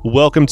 Welcome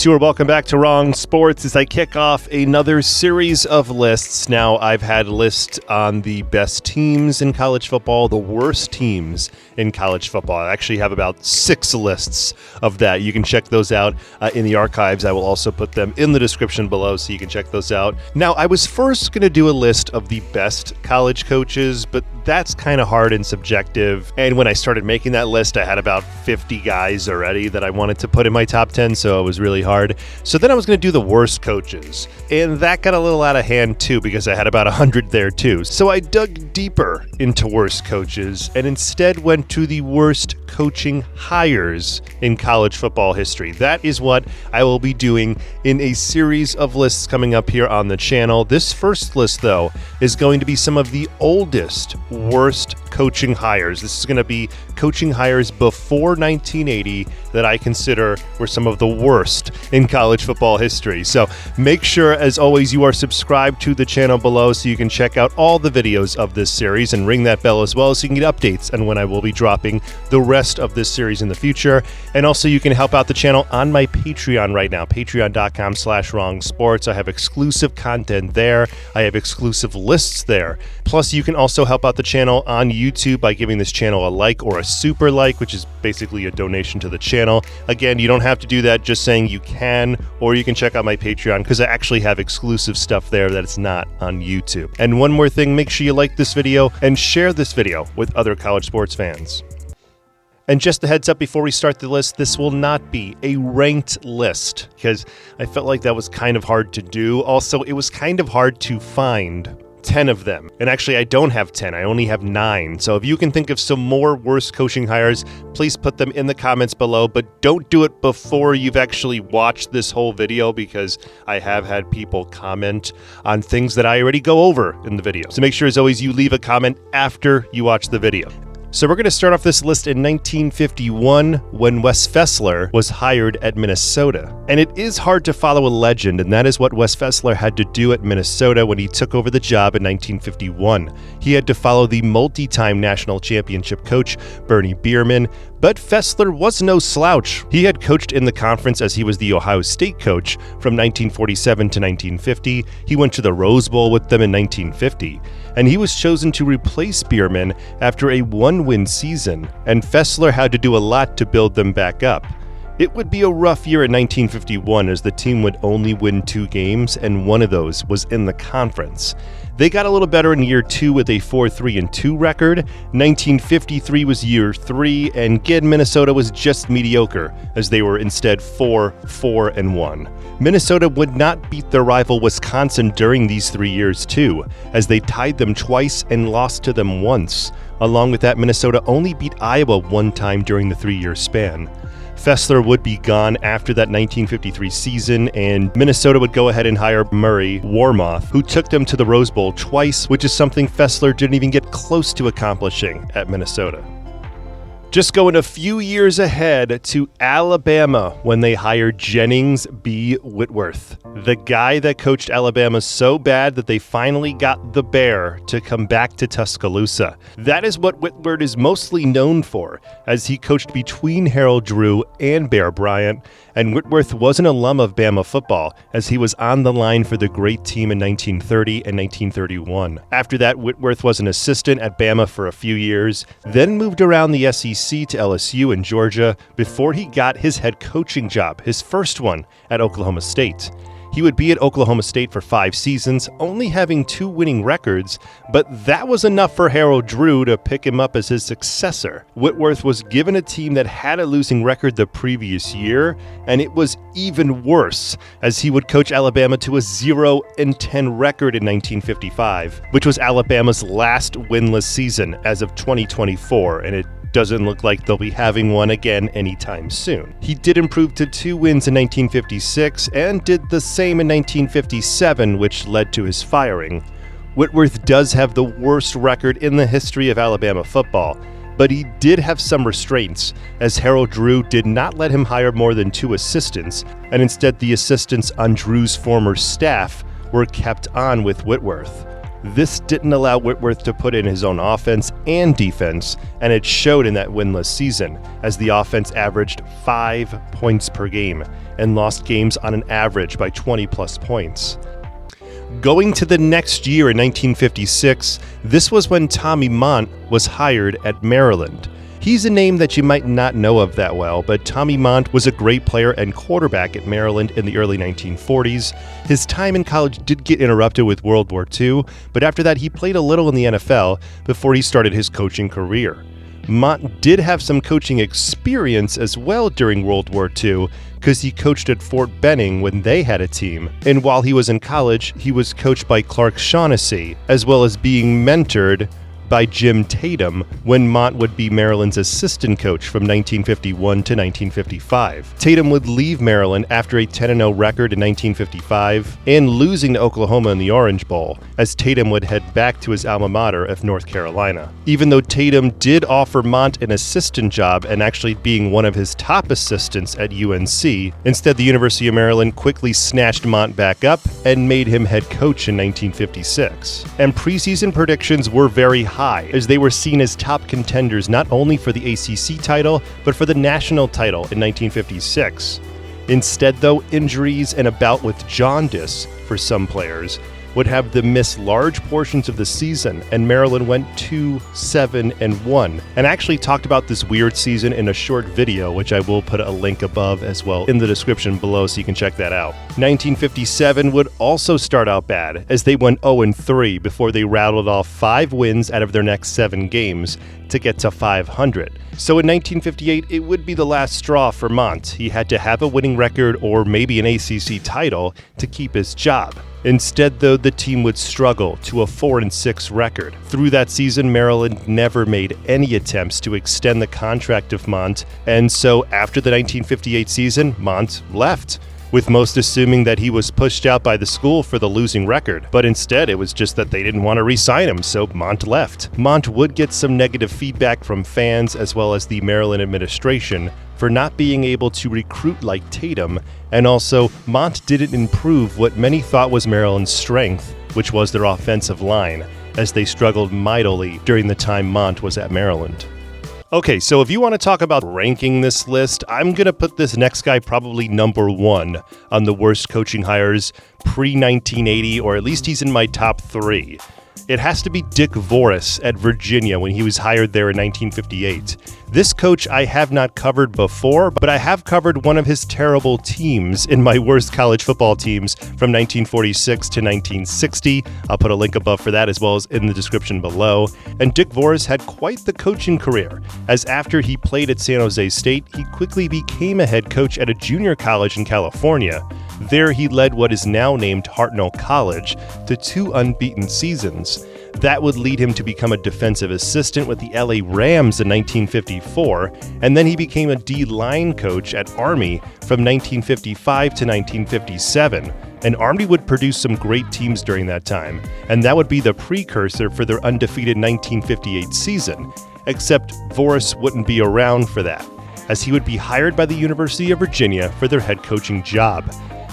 back to Wrong Sports as I kick off another series of lists. Now, I've had lists on the best teams in college football, the worst teams in college football. I actually have about 6 lists of that. You can check those out in the archives. I will also put them in the description below so you can check those out. Now, I was first going to do a list of the best college coaches, but that's kind of hard and subjective. And when I started making that list, I had about 50 guys already that I wanted to put in my top 10, so it was really hard. So then I was going to do the worst coaches. And that got a little out of hand too, because I had about 100 there too. So I dug deeper into worst coaches and instead went to the worst coaching hires in college football history. That is what I will be doing in a series of lists coming up here on the channel. This first list, though, is going to be some of the oldest worst coaching hires. This is going to be coaching hires before 1980 that I consider were some of the worst in college football history. So make sure, as always, you are subscribed to the channel below so you can check out all the videos of this series and ring that bell as well so you can get updates on when I will be dropping the rest of this series in the future. And also you can help out the channel on my Patreon right now, patreon.com/wrongsports. I have exclusive content there. I have exclusive lists there. Plus, you can also help out the channel on YouTube by giving this channel a like or a super like, which is basically a donation to the channel. Again, you don't have to do that, just saying you can, or you can check out my Patreon because I actually have exclusive stuff there that is not on YouTube. And one more thing, make sure you like this video and share this video with other college sports fans. And just a heads up before we start the list, this will not be a ranked list because I felt like that was kind of hard to do. Also, it was kind of hard to find 10 of them. And actually, I don't have 10. I only have 9. So if you can think of some more worst coaching hires, please put them in the comments below. But don't do it before you've actually watched this whole video because I have had people comment on things that I already go over in the video. So make sure, as always, you leave a comment after you watch the video. So we're going to start off this list in 1951 when Wes Festler was hired at Minnesota. And it is hard to follow a legend, and that is what Wes Festler had to do at Minnesota when he took over the job in 1951. He had to follow the multi-time national championship coach, Bernie Bierman, but Festler was no slouch. He had coached in the conference as he was the Ohio State coach from 1947 to 1950. He went to the Rose Bowl with them in 1950. And he was chosen to replace Bierman after a 1-win season, and Festler had to do a lot to build them back up. It would be a rough year in 1951 as the team would only win 2 games, and one of those was in the conference. They got a little better in year 2 with a 4-3-2 record. 1953 was year 3, and again, Minnesota was just mediocre, as they were instead 4-4-1. Minnesota would not beat their rival Wisconsin during these 3 years too, as they tied them twice and lost to them once. Along with that, Minnesota only beat Iowa 1 time during the 3-year span. Festler would be gone after that 1953 season, and Minnesota would go ahead and hire Murray Warmoth, who took them to the Rose Bowl twice, which is something Festler didn't even get close to accomplishing at Minnesota. Just going a few years ahead to Alabama when they hired Jennings B Whitworth, the guy that coached Alabama so bad that they finally got the Bear to come back to Tuscaloosa. That is what Whitworth is mostly known for, as he coached between Harold Drew and Bear Bryant, and Whitworth was an alum of Bama football, as he was on the line for the great team in 1930 and 1931. After that, Whitworth was an assistant at Bama for a few years, then moved around the SEC to LSU in Georgia before he got his head coaching job, his first one at Oklahoma State. He would be at Oklahoma State for 5 seasons, only having 2 winning records, but that was enough for Harold Drew to pick him up as his successor. Whitworth was given a team that had a losing record the previous year, and it was even worse, as he would coach Alabama to a 0-10 record in 1955, which was Alabama's last winless season as of 2024, and it doesn't look like they'll be having one again anytime soon. He did improve to 2 wins in 1956 and did the same in 1957, which led to his firing. Whitworth does have the worst record in the history of Alabama football, but he did have some restraints, as Harold Drew did not let him hire more than 2 assistants, and instead the assistants on Drew's former staff were kept on with Whitworth. This didn't allow Whitworth to put in his own offense and defense, and it showed in that winless season, as the offense averaged 5 points per game and lost games on an average by 20-plus points. Going to the next year in 1956, this was when Tommy Mont was hired at Maryland. He's a name that you might not know of that well, but Tommy Mont was a great player and quarterback at Maryland in the early 1940s. His time in college did get interrupted with World War II, but after that he played a little in the NFL before he started his coaching career. Mont did have some coaching experience as well during World War II, because he coached at Fort Benning when they had a team. And while he was in college, he was coached by Clark Shaughnessy, as well as being mentored by Jim Tatum when Mont would be Maryland's assistant coach from 1951 to 1955. Tatum would leave Maryland after a 10-0 record in 1955 and losing to Oklahoma in the Orange Bowl, as Tatum would head back to his alma mater of North Carolina. Even though Tatum did offer Mont an assistant job and actually being one of his top assistants at UNC, instead the University of Maryland quickly snatched Mont back up and made him head coach in 1956. And preseason predictions were very high, as they were seen as top contenders not only for the ACC title, but for the national title in 1956. Instead, though, injuries and a bout with jaundice for some players would have them miss large portions of the season, and Maryland went 2-7-1. And I actually talked about this weird season in a short video, which I will put a link above as well in the description below so you can check that out. 1957 would also start out bad, as they went 0-3 before they rattled off 5 wins out of their next 7 games to get to 500. So in 1958, it would be the last straw for Mont. He had to have a winning record or maybe an ACC title to keep his job. Instead, though, the team would struggle to a 4-6 record. Through that season, Maryland never made any attempts to extend the contract of Mont, and so after the 1958 season, Mont left, with most assuming that he was pushed out by the school for the losing record. But instead, it was just that they didn't want to re-sign him, so Mont left. Mont would get some negative feedback from fans as well as the Maryland administration for not being able to recruit like Tatum, and also Mont didn't improve what many thought was Maryland's strength, which was their offensive line, as they struggled mightily during the time Mont was at Maryland. Okay, so if you want to talk about ranking this list, I'm going to put this next guy probably number 1 on the worst coaching hires pre-1980, or at least he's in my top 3. It has to be Dick Voris at Virginia when he was hired there in 1958. This coach I have not covered before, but I have covered one of his terrible teams in my worst college football teams from 1946 to 1960. I'll put a link above for that as well as in the description below. And Dick Voris had quite the coaching career, as after he played at San Jose State, he quickly became a head coach at a junior college in California. There he led what is now named Hartnell College to 2 unbeaten seasons. That would lead him to become a defensive assistant with the LA Rams in 1954, and then he became a D-line coach at Army from 1955 to 1957. And Army would produce some great teams during that time, and that would be the precursor for their undefeated 1958 season, except Voris wouldn't be around for that, as he would be hired by the University of Virginia for their head coaching job.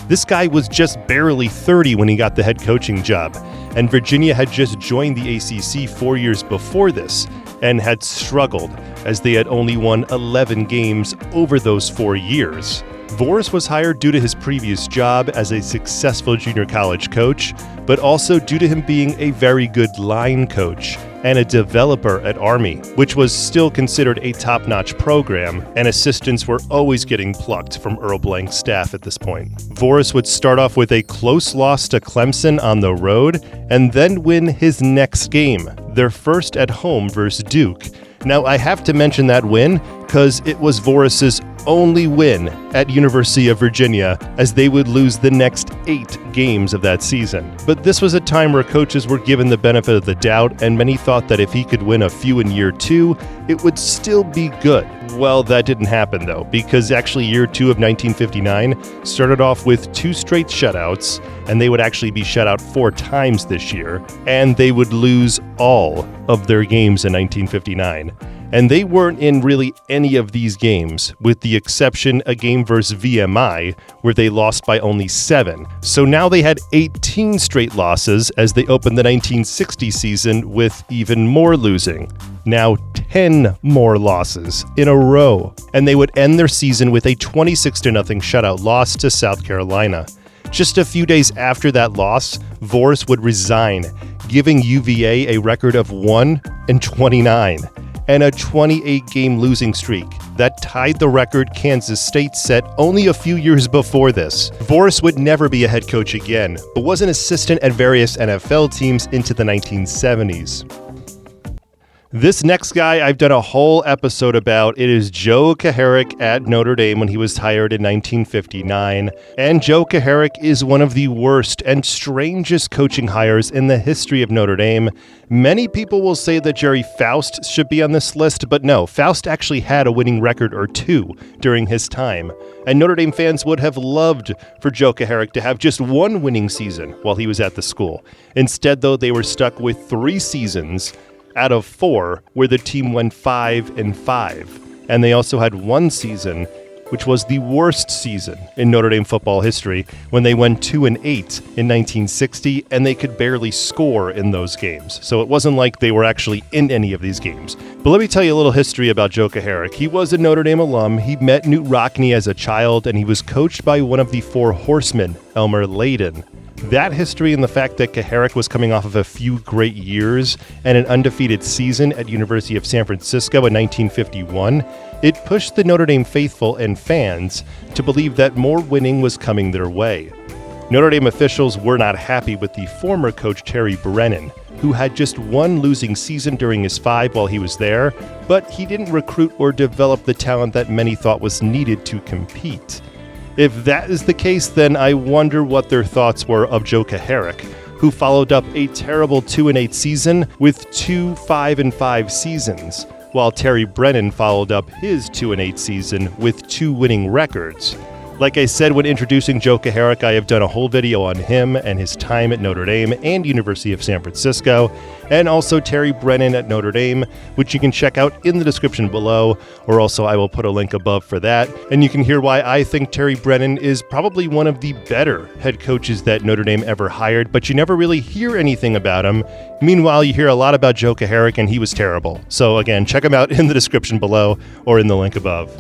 This guy was just barely 30 when he got the head coaching job, and Virginia had just joined the ACC 4 years before this and had struggled, as they had only won 11 games over those 4 years. Voris was hired due to his previous job as a successful junior college coach, but also due to him being a very good line coach and a developer at Army, which was still considered a top-notch program, and assistants were always getting plucked from Earl Blank's staff at this point. Voris would start off with a close loss to Clemson on the road, and then win his next game, their first at home versus Duke. Now, I have to mention that win because it was Voris's only win at University of Virginia, as they would lose the next 8 games of that season. But this was a time where coaches were given the benefit of the doubt, and many thought that if he could win a few in year 2, it would still be good. Well, that didn't happen though, because actually year 2 of 1959 started off with 2 straight shutouts, and they would actually be shut out 4 times this year, and they would lose all of their games in 1959. And they weren't in really any of these games, with the exception a game versus VMI, where they lost by only 7. So now they had 18 straight losses as they opened the 1960 season with even more losing. Now 10 more losses in a row. And they would end their season with a 26-0 shutout loss to South Carolina. Just a few days after that loss, Voris would resign, giving UVA a record of 1-29 and a 28-game losing streak that tied the record Kansas State set only a few years before this. Voris would never be a head coach again, but was an assistant at various NFL teams into the 1970s. This next guy I've done a whole episode about. It is Joe Keric at Notre Dame when he was hired in 1959. And Joe Keric is one of the worst and strangest coaching hires in the history of Notre Dame. Many people will say that Jerry Faust should be on this list, but no, Faust actually had a winning record or two during his time. And Notre Dame fans would have loved for Joe Keric to have just one winning season while he was at the school. Instead, though, they were stuck with 3 seasons out of 4 where the team went 5-5. And they also had one season, which was the worst season in Notre Dame football history, when they went 2-8 in 1960, and they could barely score in those games. So it wasn't like they were actually in any of these games. But let me tell you a little history about Joe Keric. He was a Notre Dame alum. He met Knute Rockne as a child, and he was coached by one of the 4 horsemen, Elmer Layden. That history and the fact that Keric was coming off of a few great years and an undefeated season at University of San Francisco in 1951, it pushed the Notre Dame faithful and fans to believe that more winning was coming their way. Notre Dame officials were not happy with the former coach Terry Brennan, who had just one losing season during his 5 while he was there, but he didn't recruit or develop the talent that many thought was needed to compete. If that is the case, then I wonder what their thoughts were of Joe Keric, who followed up a terrible 2-8 season with 2 5-5 seasons, while Terry Brennan followed up his 2-8 season with 2 winning records. Like I said when introducing Joe Keric, I have done a whole video on him and his time at Notre Dame and University of San Francisco, and also Terry Brennan at Notre Dame, which you can check out in the description below, or also I will put a link above for that. And you can hear why I think Terry Brennan is probably one of the better head coaches that Notre Dame ever hired, but you never really hear anything about him. Meanwhile, you hear a lot about Joe Keric, and he was terrible. So again, check him out in the description below or in the link above.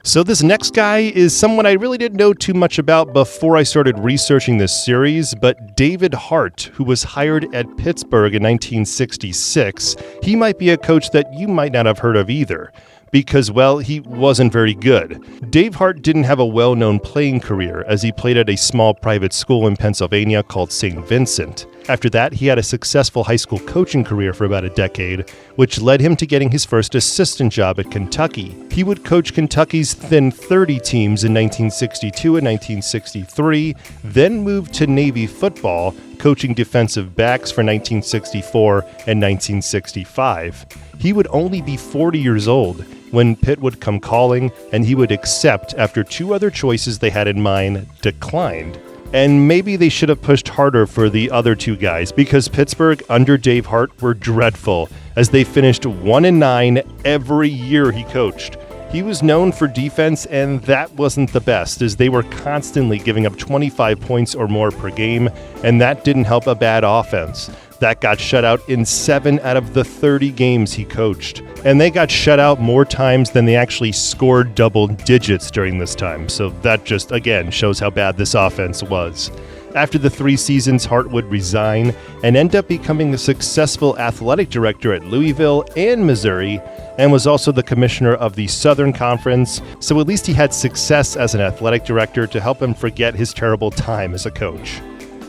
So this next guy is someone I really didn't know too much about before I started researching this series, but David Hart, who was hired at Pittsburgh in 1966, he might be a coach that you might not have heard of either, because, well, he wasn't very good. Dave Hart didn't have a well-known playing career, as he played at a small private school in Pennsylvania called St. Vincent. After that, he had a successful high school coaching career for about a decade, which led him to getting his first assistant job at Kentucky. He would coach Kentucky's Thin 30 teams in 1962 and 1963, then moved to Navy football, coaching defensive backs for 1964 and 1965. He would only be 40 years old when Pitt would come calling, and he would accept after 2 other choices they had in mind declined. And maybe they should have pushed harder for the other 2 guys, because Pittsburgh under Dave Hart were dreadful, as they finished 1-9 every year he coached. He was known for defense, and that wasn't the best, as they were constantly giving up 25 points or more per game, and that didn't help a bad offense. That got shut out in 7 out of the 30 games he coached. And they got shut out more times than they actually scored double digits during this time. So that just, again, shows how bad this offense was. After the 3 seasons, Hart would resign and end up becoming a successful athletic director at Louisville and Missouri, and was also the commissioner of the Southern Conference. So at least he had success as an athletic director to help him forget his terrible time as a coach.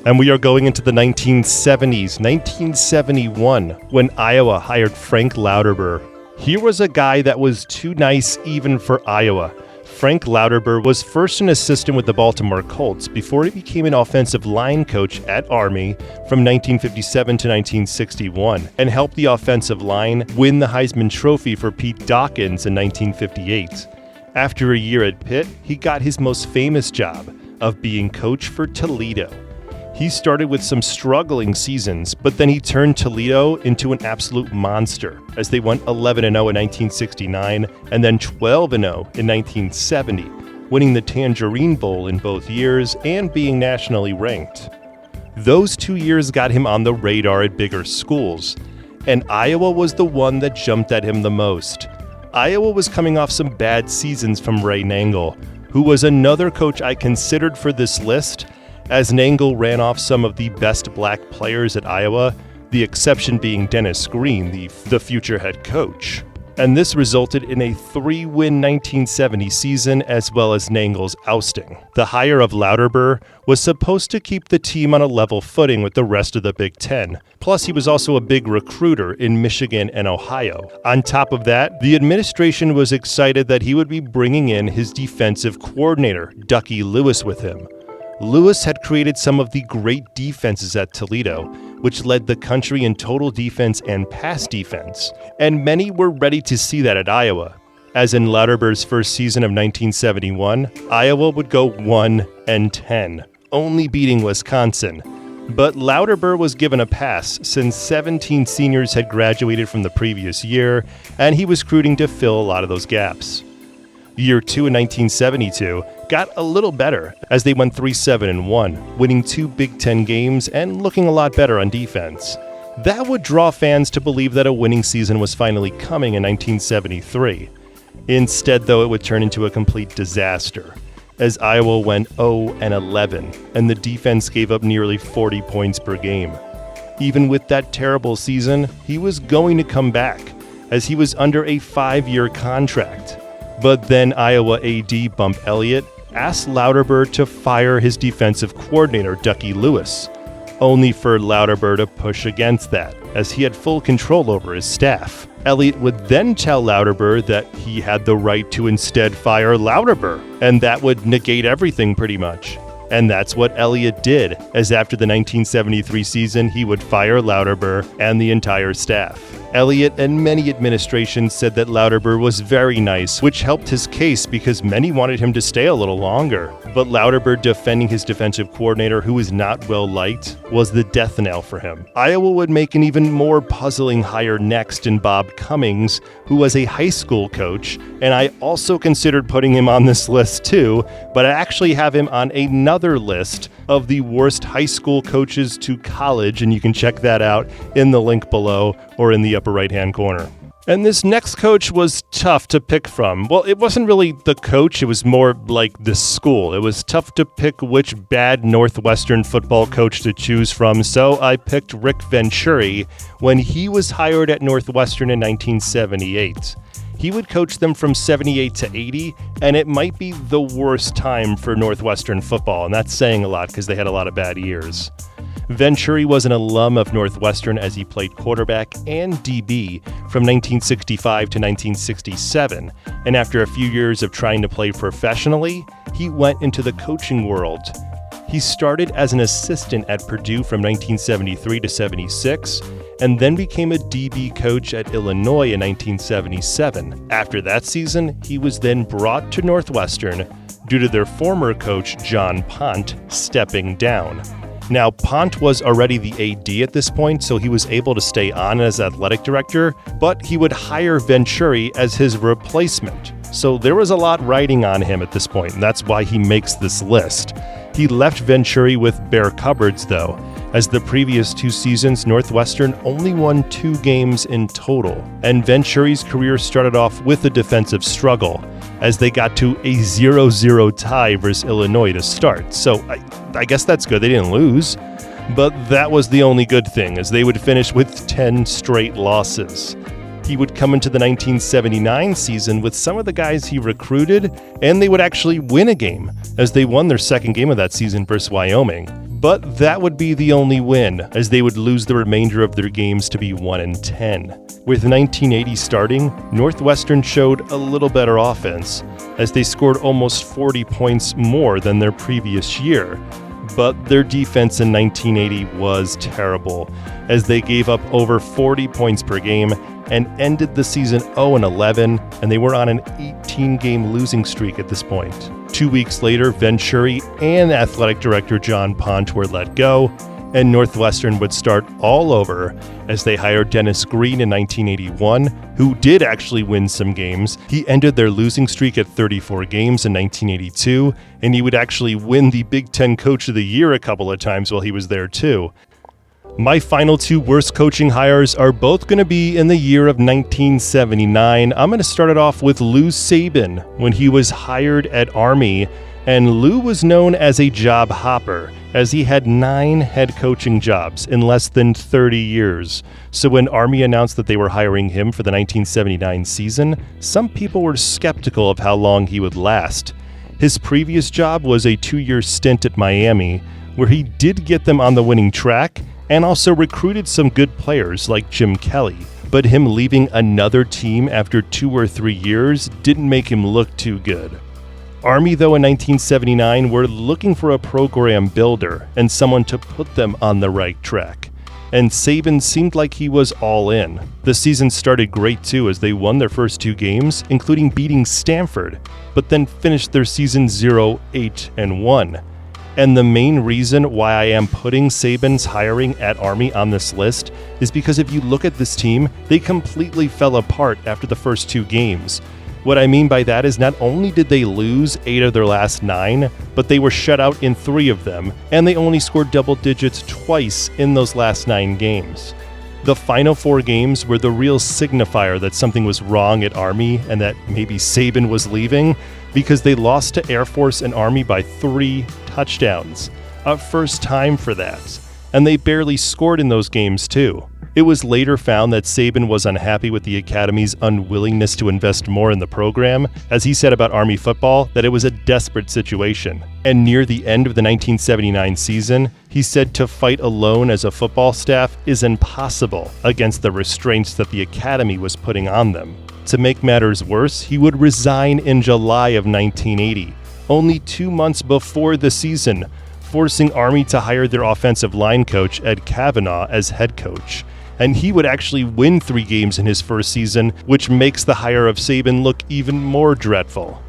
And we are going into the 1970s, 1971, when Iowa hired Frank Lauterbur. Here was a guy that was too nice even for Iowa. Frank Lauterbur was first an assistant with the Baltimore Colts before he became an offensive line coach at Army from 1957 to 1961, and helped the offensive line win the Heisman Trophy for Pete Dawkins in 1958. After a year at Pitt, he got his most famous job of being coach for Toledo. He started with some struggling seasons, but then he turned Toledo into an absolute monster as they went 11-0 in 1969 and then 12-0 in 1970, winning the Tangerine Bowl in both years and being nationally ranked. Those 2 years got him on the radar at bigger schools, and Iowa was the one that jumped at him the most. Iowa was coming off some bad seasons from Ray Nangle, who was another coach I considered for this list, as Nangle ran off some of the best black players at Iowa, the exception being Dennis Green, the future head coach. And this resulted in a 3-win 1970 season as well as Nangle's ousting. The hire of Lauterbur was supposed to keep the team on a level footing with the rest of the Big Ten. Plus, he was also a big recruiter in Michigan and Ohio. On top of that, the administration was excited that he would be bringing in his defensive coordinator, Ducky Lewis, with him. Lewis had created some of the great defenses at Toledo, which led the country in total defense and pass defense, and many were ready to see that at Iowa. As in Lauterbur's first season of 1971, Iowa would go 1-10, only beating Wisconsin. But Lauterbur was given a pass since 17 seniors had graduated from the previous year, and he was recruiting to fill a lot of those gaps. Year 2 in 1972 got a little better as they went 3-7-1, winning 2 Big Ten games and looking a lot better on defense. That would draw fans to believe that a winning season was finally coming in 1973. Instead, though, it would turn into a complete disaster, as Iowa went 0-11, and the defense gave up nearly 40 points per game. Even with that terrible season, he was going to come back, as he was under a 5-year contract. But then Iowa AD Bump Elliott asked Lauterbur to fire his defensive coordinator, Ducky Lewis, only for Lauterbur to push against that, as he had full control over his staff. Elliott would then tell Lauterbur that he had the right to instead fire Lauterbur, and that would negate everything pretty much. And that's what Elliott did, as after the 1973 season, he would fire Lauterbur and the entire staff. Elliott and many administrations said that Lauterbur was very nice, which helped his case because many wanted him to stay a little longer. But Lauterbur defending his defensive coordinator, who was not well liked, was the death knell for him. Iowa would make an even more puzzling hire next in Bob Cummings, who was a high school coach, and I also considered putting him on this list too, but I actually have him on another list of the worst high school coaches to college, and you can check that out in the link below or in the upper right-hand corner. And this next coach was tough to pick from. Well, it wasn't really the coach, it was more like the school. It was tough to pick which bad Northwestern football coach to choose from, so I picked Rick Venturi when he was hired at Northwestern in 1978. He would coach them from 78 to 80, and it might be the worst time for Northwestern football, and that's saying a lot because they had a lot of bad years. Venturi was an alum of Northwestern as he played quarterback and DB from 1965 to 1967, and after a few years of trying to play professionally, he went into the coaching world. He started as an assistant at Purdue from 1973 to 76, and then became a DB coach at Illinois in 1977. After that season, he was then brought to Northwestern due to their former coach, John Pont, stepping down. Now, Pont was already the AD at this point, so he was able to stay on as athletic director, but he would hire Venturi as his replacement. So there was a lot riding on him at this point, and that's why he makes this list. He left Venturi with bare cupboards, though, as the previous 2 seasons, Northwestern only won 2 games in total, and Venturi's career started off with a defensive struggle, as they got to a 0-0 tie versus Illinois to start. So I guess that's good, they didn't lose, but that was the only good thing, as they would finish with 10 straight losses. He would come into the 1979 season with some of the guys he recruited, and they would actually win a game, as they won their second game of that season versus Wyoming. But that would be the only win, as they would lose the remainder of their games to be 1-10. With 1980 starting, Northwestern showed a little better offense, as they scored almost 40 points more than their previous year. But their defense in 1980 was terrible, as they gave up over 40 points per game and ended the season 0-11, and they were on an 18-game losing streak at this point. 2 weeks later, Venturi and athletic director John Mont were let go, and Northwestern would start all over as they hired Dennis Green in 1981, who did actually win some games. He ended their losing streak at 34 games in 1982, and he would actually win the Big Ten Coach of the Year a couple of times while he was there too. My final two worst coaching hires are both going to be in the year of 1979. I'm going to start it off with Lou Sabin when he was hired at Army, and Lou was known as a job hopper, as he had 9 head coaching jobs in less than 30 years. So when Army announced that they were hiring him for the 1979 season, some people were skeptical of how long he would last. His previous job was a 2-year stint at Miami, where he did get them on the winning track and also recruited some good players like Jim Kelly. But him leaving another team after 2 or 3 years didn't make him look too good. Army, though, in 1979 were looking for a program builder and someone to put them on the right track. And Sabin seemed like he was all in. The season started great too, as they won their first 2 games, including beating Stanford, but then finished their season 0-8-1. And the main reason why I am putting Sabin's hiring at Army on this list is because if you look at this team, they completely fell apart after the first 2 games. What I mean by that is not only did they lose 8 of their last 9, but they were shut out in 3 of them, and they only scored double digits twice in those last 9 games. The final 4 games were the real signifier that something was wrong at Army and that maybe Sabin was leaving, because they lost to Air Force and Army by 3 touchdowns. A first time for that. And they barely scored in those games too. It was later found that Sabin was unhappy with the Academy's unwillingness to invest more in the program, as he said about Army football that it was a desperate situation. And near the end of the 1979 season, he said to fight alone as a football staff is impossible against the restraints that the Academy was putting on them. To make matters worse, he would resign in July of 1980, only 2 months before the season, forcing Army to hire their offensive line coach, Ed Kavanaugh, as head coach. And he would actually win 3 games in his first season, which makes the hire of Sabin look even more dreadful.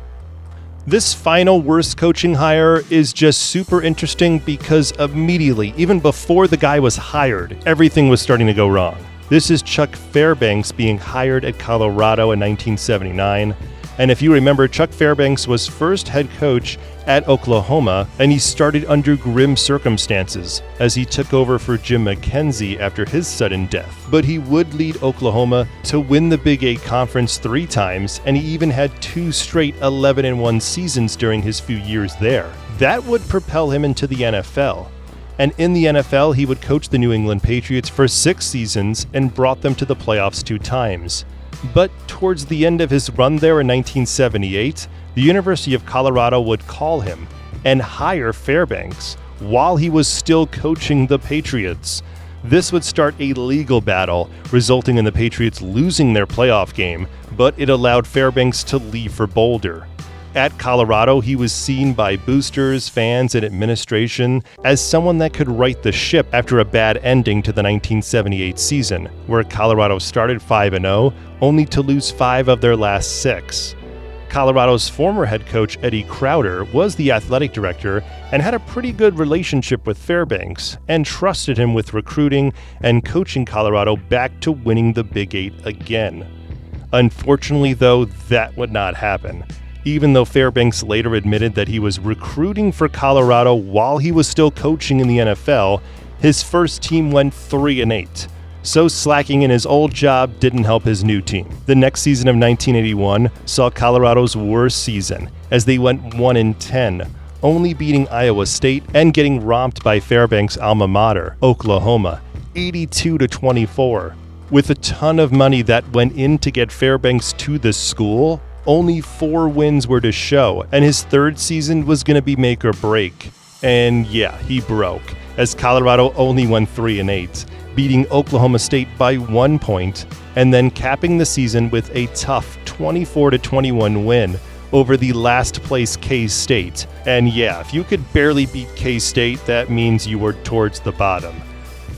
This final worst coaching hire is just super interesting because immediately, even before the guy was hired, everything was starting to go wrong. This is Chuck Fairbanks being hired at Colorado in 1979. And if you remember, Chuck Fairbanks was first head coach at Oklahoma, and he started under grim circumstances as he took over for Jim McKenzie after his sudden death. But he would lead Oklahoma to win the Big 8 Conference 3 times, and he even had 2 straight 11-1 seasons during his few years there. That would propel him into the NFL. And in the NFL, he would coach the New England Patriots for 6 seasons and brought them to the playoffs 2 times. But towards the end of his run there in 1978, the University of Colorado would call him and hire Fairbanks while he was still coaching the Patriots. This would start a legal battle, resulting in the Patriots losing their playoff game, but it allowed Fairbanks to leave for Boulder. At Colorado, he was seen by boosters, fans, and administration as someone that could right the ship after a bad ending to the 1978 season, where Colorado started 5-0, only to lose 5 of their last 6. Colorado's former head coach Eddie Crowder was the athletic director and had a pretty good relationship with Fairbanks and trusted him with recruiting and coaching Colorado back to winning the Big 8 again. Unfortunately, though, that would not happen. Even though Fairbanks later admitted that he was recruiting for Colorado while he was still coaching in the NFL, his first team went 3-8. So slacking in his old job didn't help his new team. The next season of 1981 saw Colorado's worst season, as they went 1-10, only beating Iowa State and getting romped by Fairbanks' alma mater, Oklahoma, 82-24. With a ton of money that went in to get Fairbanks to the school, only 4 wins were to show, and his third season was going to be make or break. And yeah, he broke, as Colorado only won 3-8, beating Oklahoma State by 1 point, and then capping the season with a tough 24-21 win over the last place K-State. And yeah, if you could barely beat K-State, that means you were towards the bottom.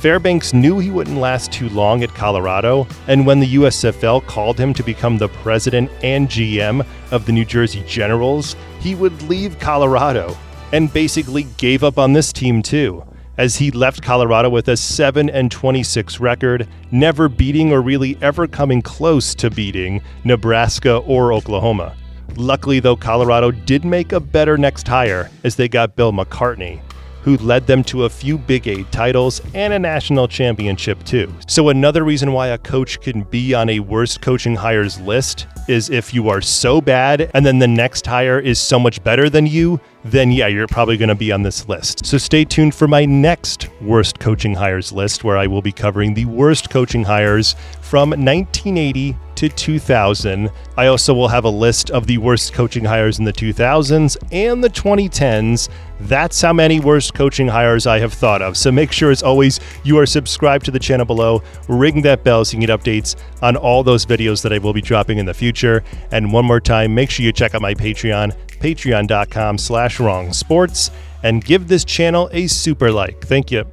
Fairbanks knew he wouldn't last too long at Colorado, and when the USFL called him to become the president and GM of the New Jersey Generals, he would leave Colorado and basically gave up on this team too, as he left Colorado with a 7-26 record, never beating or really ever coming close to beating Nebraska or Oklahoma. Luckily though, Colorado did make a better next hire as they got Bill McCartney, who led them to a few Big 8 titles and a national championship too. So another reason why a coach can be on a worst coaching hires list is if you are so bad and then the next hire is so much better than you, then yeah, you're probably going to be on this list. So stay tuned for my next worst coaching hires list, where I will be covering the worst coaching hires from 1980 to 2000. I also will have a list of the worst coaching hires in the 2000s and the 2010s. That's how many worst coaching hires I have thought of. So make sure, as always, you are subscribed to the channel below, ring that bell so you can get updates on all those videos that I will be dropping in the future. And one more time, make sure you check out my Patreon, patreon.com/wrongsports, and give this channel a super like. Thank you.